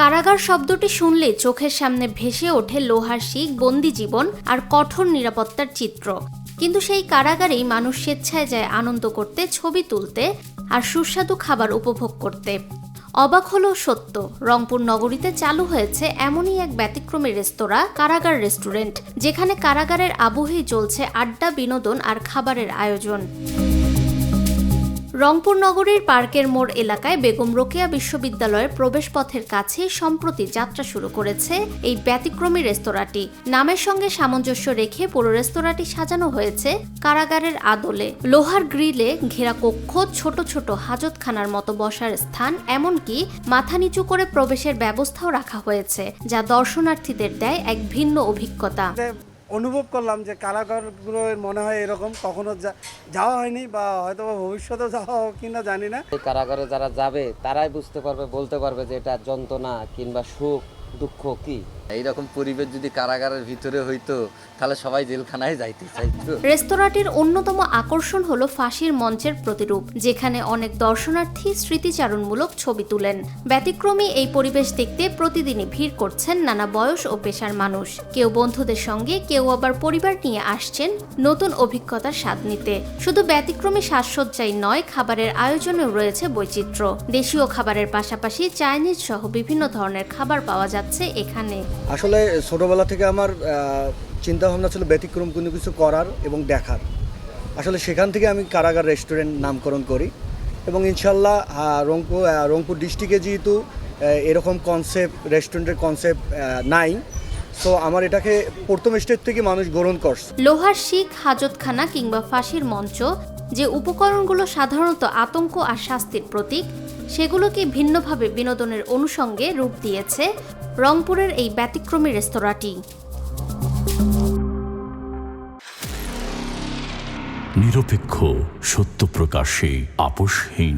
কারাগার শব্দটি শুনলে চোখের সামনে ভেসে ওঠে লোহার শিক, বন্দি জীবন আর কঠোর নিরাপত্তার চিত্র। কিন্তু সেই কারাগারেই মানুষ স্বেচ্ছায় যায় আনন্দ করতে, ছবি তুলতে আর সুস্বাদু খাবার উপভোগ করতে। অবাক হলেও সত্য, রংপুর নগরীতে চালু হয়েছে এমনই এক ব্যতিক্রমী রেস্তোরাঁ, কারাগার রেস্টুরেন্ট, যেখানে কারাগারের আবহেই চলছে আড্ডা, বিনোদন আর খাবারের আয়োজন। রংপুর নগরীর পার্কের মোড় এলাকায় বেগম রোকেয়া বিশ্ববিদ্যালয়ের প্রবেশপথের কাছে সম্প্রতি যাত্রা শুরু করেছে এই ব্যতিক্রমী রেস্তোরাঁটি। নামের সঙ্গে সামঞ্জস্য রেখে পুরো রেস্তোরাঁটি সাজানো হয়েছে কারাগারের আদলে। লোহার গ্রিলে ঘেরা কক্ষ, ছোট ছোট হাজতখানার মতো বসার স্থান, এমনকি মাথা নিচু করে প্রবেশের ব্যবস্থাও রাখা হয়েছে, যা দর্শনার্থীদের দেয় এক ভিন্ন অভিজ্ঞতা। অনুভব করলাম যে কারাগারগুলো মনে হয় এরকম কখনো যাওয়া হয়নি, বা হয়তো ভবিষ্যতেও যাওয়া হোক কিনা জানি না। কারাগারে যারা যাবে তারাই বুঝতে পারবে, বলতে পারবে যে এটা যন্ত্রণা কিংবা সুখ দুঃখ কি। এইরকম পরিবেশ যদি কারাগারের ভিতরে হইতো তাহলে সবাই জেলখানায় যাইতে চাইতো। রেস্তোরাঁটির অন্যতম আকর্ষণ হলো ফাঁসির মঞ্চের প্রতিরূপ, যেখানে অনেক দর্শনার্থী স্মৃতিচারণমূলক ছবি তুলেন। ব্যতিক্রমী এই পরিবেশ দেখতে প্রতিদিনই ভিড় করছেন নানা বয়স ও পেশার মানুষ। কেউ বন্ধুদের সঙ্গে, কেউ আবার পরিবার নিয়ে আসছেন নতুন অভিজ্ঞতার স্বাদ নিতে। শুধু ব্যতিক্রমী সাজসজ্জাই নয়, খাবারের আয়োজনেও রয়েছে বৈচিত্র্য। দেশীয় খাবারের পাশাপাশি চাইনিজ সহ বিভিন্ন ধরনের খাবার পাওয়া যাচ্ছে এখানে। আসলে ছোটোবেলা থেকে আমার চিন্তা ভাবনা ছিল ব্যতিক্রম কোনো কিছু করার এবং দেখার। আসলে সেখান থেকে আমি কারাগার রেস্টুরেন্ট নামকরণ করি এবং ইনশাল্লাহ রংপুর ডিস্ট্রিক্টে যেহেতু এরকম কনসেপ্ট রেস্টুরেন্টের কনসেপ্ট নাই, সো আমার এটাকে প্রথম স্টেজ থেকে মানুষ গ্রহণ করছে। লোহার শিক, হাজতখানা কিংবা ফাঁসির মঞ্চ, যে উপকরণগুলো সাধারণত আতঙ্ক আর শাস্তির প্রতীক, সেগুলোকে ভিন্নভাবে বিনোদনের অনুষঙ্গে রূপ দিয়েছে রংপুরের এই ব্যতিক্রমী রেস্তোরাঁটি। নিরপেক্ষ, সত্য প্রকাশে আপোষহীন।